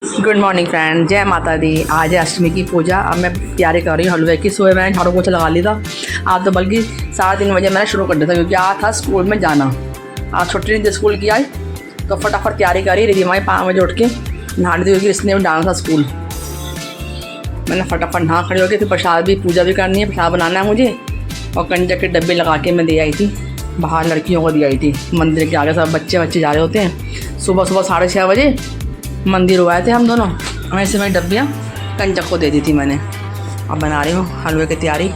Good morning friend, जय माता दी। आज है अष्टमी की पूजा। अब मैं तैयारी कर रही हूँ हलवे की। सुबह मैंने झाड़ू पोछा लगा लिया था। आज तो बल्कि 3:30 बजे मैंने शुरू कर दिया था, क्योंकि आज था स्कूल में जाना। आज छुट्टी नहीं थी स्कूल की आज, तो फटाफट तैयारी करी। रिधिमा 5 बजे उठ के नहा दी, क्योंकि इसने भी डालना था स्कूल। मैंने फटाफट नहा खड़ी होकर, फिर प्रसाद भी पूजा भी करनी है, प्रसाद बनाना है मुझे। और कंजक के डब्बे लगा के मैं दे आई थी, बाहर लड़कियों को दी आई थी। मंदिर के आगे सब बच्चे जा रहे होते हैं। सुबह 6:30 बजे मंदिर हुए थे हम दोनों। वैसे मैं डब्बियाँ कंजक को दे दी थी मैंने। अब बना रही हूँ हलवे की तैयारी।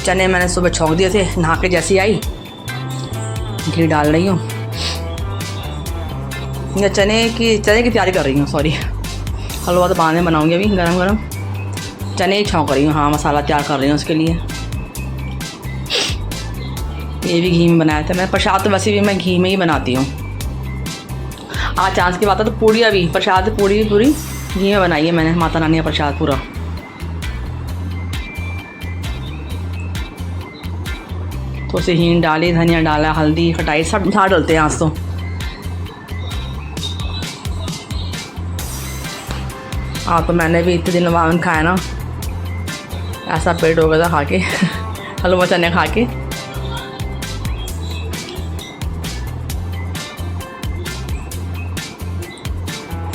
चने मैंने सुबह छौंक दिए थे, नहा के जैसी आई घी डाल रही हूँ। या चने की तैयारी कर रही हूँ, सॉरी। हलवा तो बाद में बनाऊँगी, अभी गरम गरम चने ही छौंक रही हूँ। हाँ, मसाला तैयार कर रही हूँ उसके लिए। ये भी घी में बनाया था मैं। प्रसाद तो वैसे भी मैं घी में ही बनाती हूँ। आज चांस की बात है तो पूड़ियाँ भी, प्रसाद पूड़ी भी पूरी घी में बनाई है मैंने। माता रानी का प्रसाद पूरा। तो उसे हींग डाली, धनिया डाला, हल्दी, खटाई सब डालते हैं आज तो। हाँ, तो मैंने भी इतने दिन बाद खाया ना, ऐसा पेट हो गया था खा के हलवा चने खा के।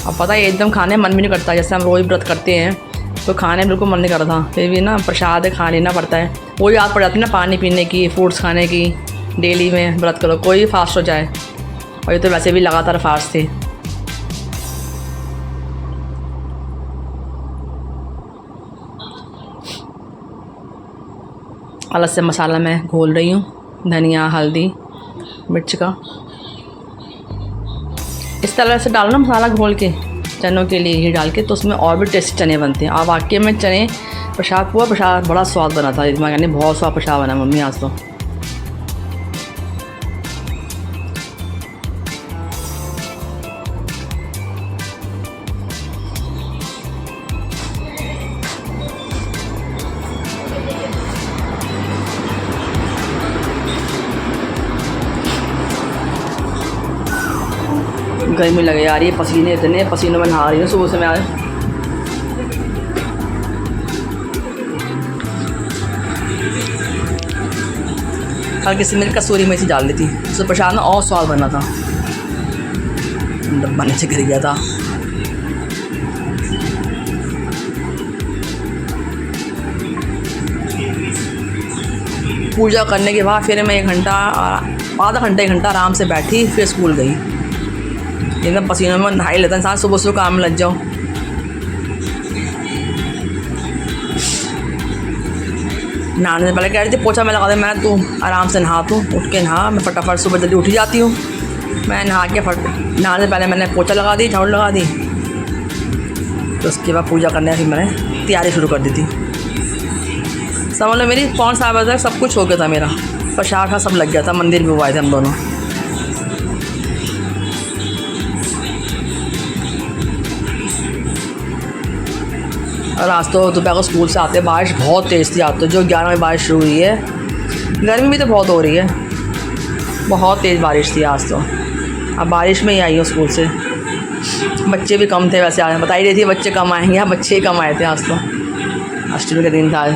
अब पता है एकदम खाने मन भी नहीं करता। जैसे हम रोज़ व्रत करते हैं तो खाने बिल्कुल मन नहीं करता था, फिर भी ना प्रसाद खा लेना पड़ता है। वो याद पड़ जाती है ना पानी पीने की, फ्रूट्स खाने की। डेली में व्रत करो, कोई फास्ट हो जाए। और ये तो वैसे भी लगातार फास्ट थे। अलग से मसाला मैं घोल रही हूँ, धनिया, हल्दी, मिर्च का। इस तरह से डालो ना मसाला घोल के चनों के लिए, घी डाल के, तो उसमें और भी टेस्टी चने बनते हैं। और वाकई में चने प्रसाद बड़ा स्वाद बना था। रिधिमा कहने बहुत स्वाद प्रसाद बना मम्मी आज तो। गर्मी लगे आ रही है, पसीने इतने, पसीनों में नहा रही हूँ सुबह से मैं आज। हल्की सी मिर्च कसूरी मेथी डाल दी थी, उससे प्रसाद ना और स्वाद बना था। डब्बा नीचे गिर गया था। पूजा करने के बाद फिर मैं आधा घंटा 1 घंटा आराम से बैठी, फिर स्कूल गई। एकदम पसीनों में नहा ही लेता इंसान, सुबह सुबह काम में लग जाओ। नहाने से पहले कह रही थी पोछा मैं लगा दे। मैं तू आराम से नहा, तू उठ के नहा। मैं फटाफट सुबह जल्दी उठ जाती हूँ। मैं नहा के नहाने से पहले मैंने पोछा लगा दी, झाड़ू लगा दी। तो उसके बाद पूजा करने की मैंने तैयारी शुरू कर दी थी। समझ लो मेरी 5-7 बजे तक सब कुछ हो गया था मेरा। प्रसाद का सब लग गया था, मंदिर भी हुए थे हम दोनों। और आज तो दोपहर को स्कूल से आते बारिश बहुत तेज़ थी। आज तो जो 11 बजे बारिश शुरू हुई है। गर्मी भी तो बहुत हो रही है, बहुत तेज़ बारिश थी आज तो। अब बारिश में ही आई हूँ स्कूल से। बच्चे भी कम थे वैसे आज, बता ही रही थी बच्चे कम आएंगे। यहाँ बच्चे ही कम आए थे आज तो, अष्टमी का दिन था।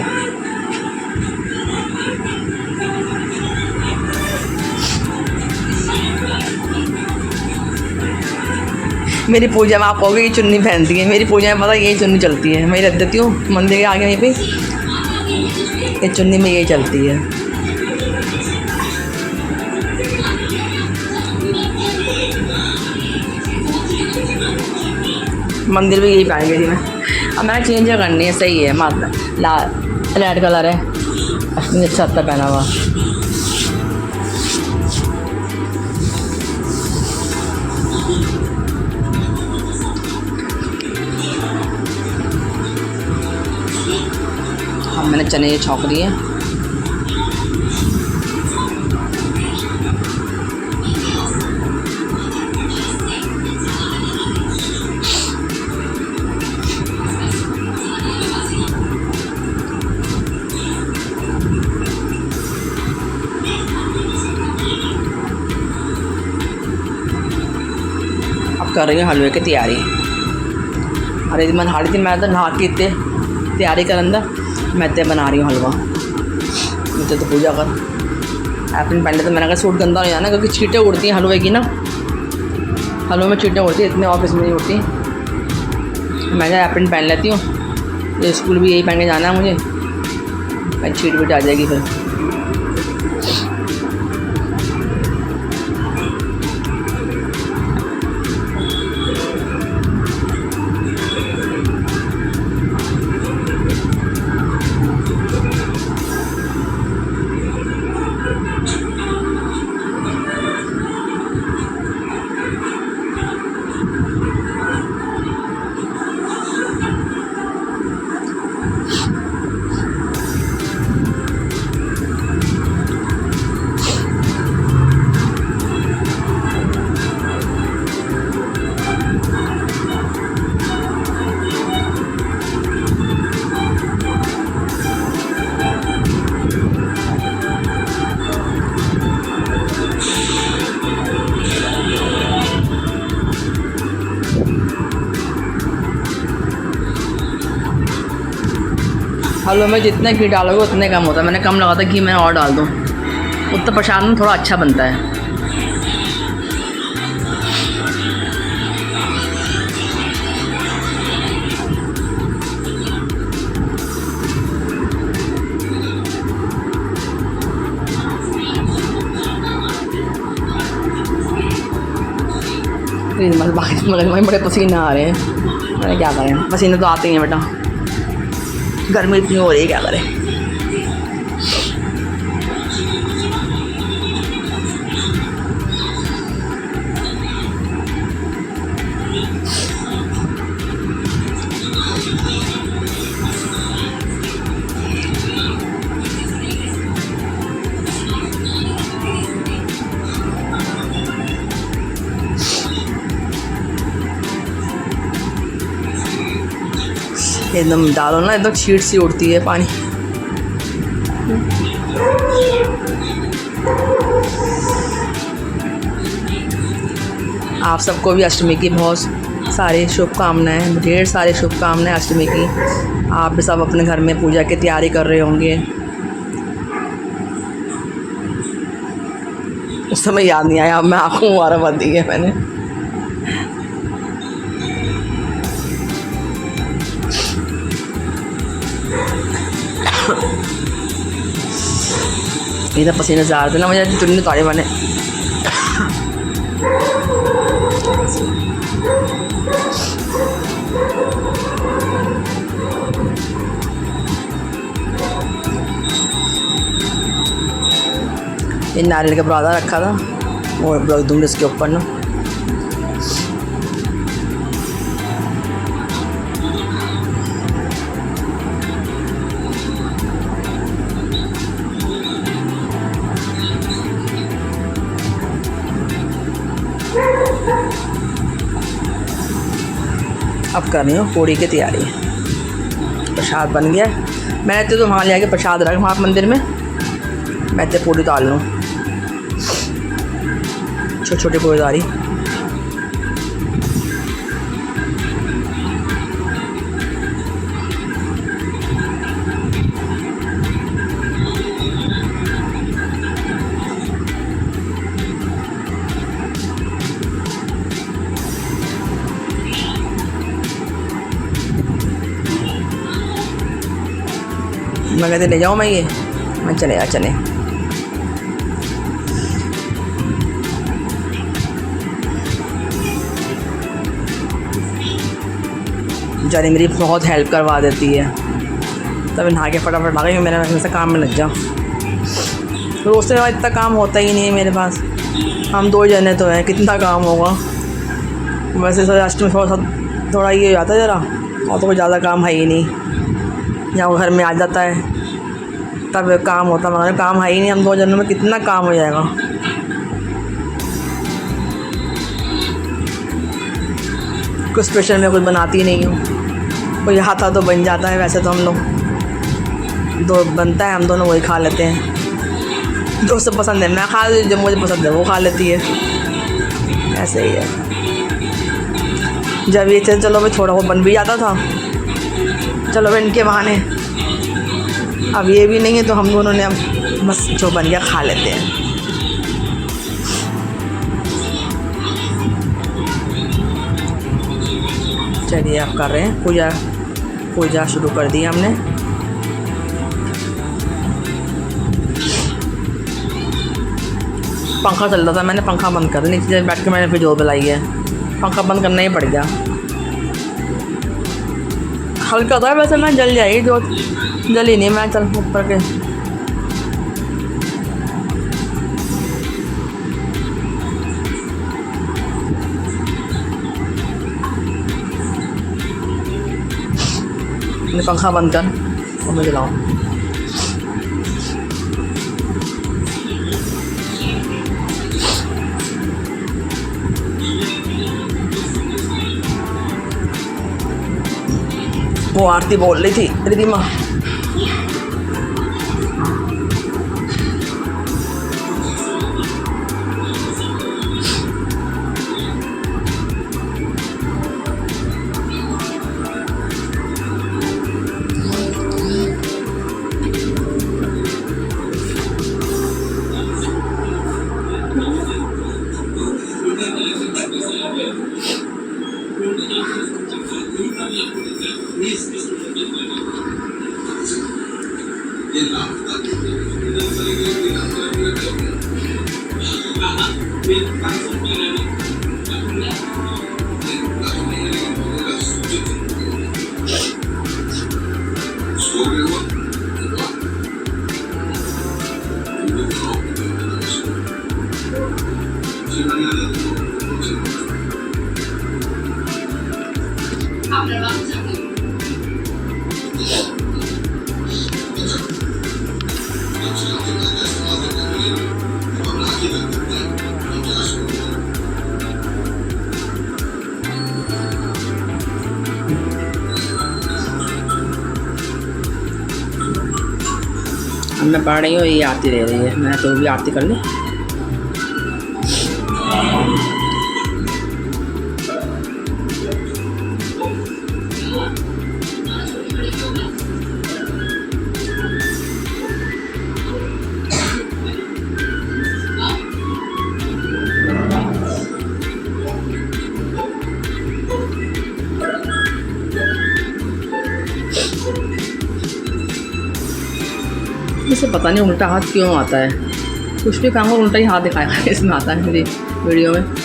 मेरी पूजा में आप कहोगे ये चुन्नी पहनती है। मेरी पूजा में पता यही चुन्नी चलती है। मैं रख देती हूँ मंदिर के आगे यहीं पे, ये चुन्नी में यही चलती है। मंदिर भी यही पहन गई थी मैं। अब मैंने चेंज करनी है, सही है। माता लाल रेड कलर है, अपनी अच्छा आता पहना हुआ। मैंने चने ये छौंक दिए। अब कर रही हूँ हलवे की तैयारी। अरे मन हाड़ी थी मैं तो नहा के इतने तैयारी कर अंदर मैं ते बना रही हूँ हलवा। मुझे तो पूजा कर एप्रिल पहले तो मैंने कहा सूट गंदा हो जाना क्योंकि छींटें उड़ती हैं हलवे की ना, हलवे में छींटें उड़ती हैं, इतने ऑफिस में नहीं उड़ती। मैं क्या एप्रिल पहन लेती हूँ, ये स्कूल भी यही पहन के जाना है मुझे, मैं छीट बीट आ जाएगी फिर। हलवे में जितने घी डालोगे उतने कम होता है, मैंने कम लगा था घी, मैं और डाल दूँ उतना प्रसाद में थोड़ा अच्छा बनता है। मगर बड़े पसीने आ रहे हैं, मैंने क्या करें, पसीने तो आते ही हैं बेटा, गर्मी इतनी हो रही है क्या करें। एकदम डालो ना एकदम छीट सी उड़ती है पानी। आप सबको भी अष्टमी की बहुत सारी शुभकामनाएं, ढेर सारी शुभकामनाएं अष्टमी की। आप भी सब अपने घर में पूजा की तैयारी कर रहे होंगे। उस समय याद नहीं आया, अब मैं आँखों मारा बंद दी है मैंने। इधर पसीने से आ रहे थे ना मुझे, चुन्नी ताड़े बने। ये नारियल का पराठा रखा था, वो रख दूँगी इसके ऊपर ना। अब कर रही हूँ पूड़ी की तैयारी। प्रसाद बन गया, मैंने तो वहाँ ले आके प्रसाद रख वहाँ मंदिर में, मैं तो पूड़ी डाल लूँ, छोटी छोटी पूड़ी डाली। मैं कहते ले जाऊँ मैं ये, मैं चले यार चले। जानी मेरी बहुत हेल्प करवा देती है, तब नहा के फटाफट आ गई, मेरा वैसे काम में लग जाओ। रोज से इतना काम होता ही नहीं है मेरे पास, हम 2 जने तो हैं, कितना काम होगा। वैसे सर अष्टमी थोड़ा ये हो जाता है ज़रा, और तो कोई ज़्यादा काम है ही नहीं, या वो घर में आ जाता है तब काम होता, मगर काम है ही नहीं। हम 2 जनों में कितना काम हो जाएगा। कुछ स्पेशल मैं कुछ बनाती नहीं हूँ, कोई आता तो बन जाता है। वैसे तो हम लोग 2 बनता है, हम दोनों वही खा लेते हैं। जो सब पसंद है मैं खा लेती, जो मुझे पसंद है वो खा लेती है, ऐसे ही है। जब ये चलो भाई थोड़ा वो बन भी जाता था, चलो भाई इनके बहाने। अब ये भी नहीं है तो हम दोनों ने अब बस जो बन गया खा लेते हैं। चलिए आप कर रहे हैं पूजा। पूजा शुरू कर दी हमने। पंखा चल रहा था, मैंने पंखा बंद कर दिया। नीचे बैठ के मैंने फिर जोर बुलाई है, पंखा बंद करना ही पड़ गया। हल्का था वैसे, मैं जल जाएगी जो जली नहीं। मैं चल ऊपर के पंखा बंद कर और मैं जलाऊँ। वो आरती बोल रही थी रिदिमा। मैं पढ़ रही हूँ, ये आरती ले रही है। मैं तो भी आरती कर ली। इसे पता नहीं उल्टा हाथ क्यों आता है। कुछ भी काम उल्टा ही हाथ दिखाया इसमें आता है मेरी वीडियो में।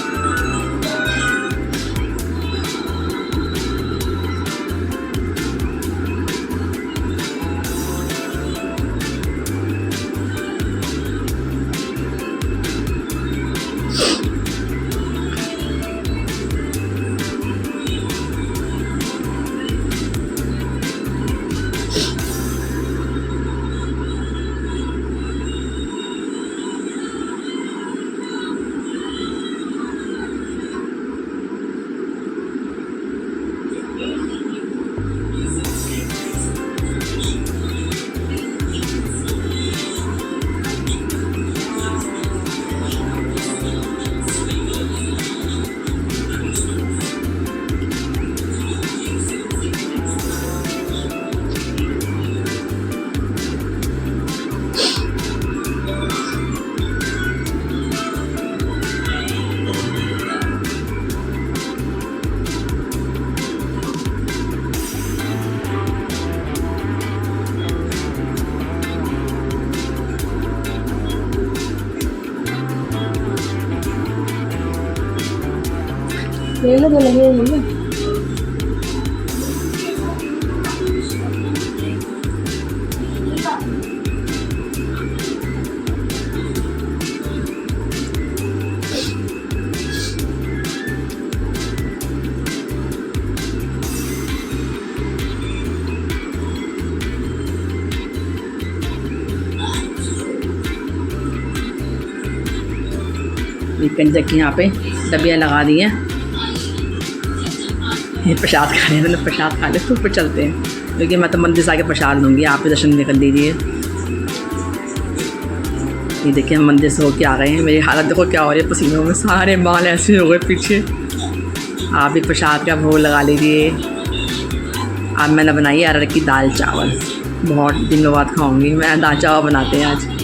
ले लो लगे ले लो। कंजक की यहाँ पे डबियाँ लगा दी हैं। ये प्रसाद खा रहे हैं, मतलब प्रसाद खा ले तो ऊपर चलते हैं, क्योंकि मैं तो मंदिर से आके प्रसाद लूँगी। आप भी दर्शन निकल दीजिए। ये देखिए हम मंदिर से होके आ रहे हैं। मेरी हालत देखो क्या हो रही है, पसीनों में सारे बाल ऐसे हो गए पीछे। आप भी प्रसाद का भोग लगा लीजिए। अब मैंने बनाई है अरहर की दाल चावल, बहुत दिनों बाद खाऊंगी मैं। दाल चावल बनाते हैं आज।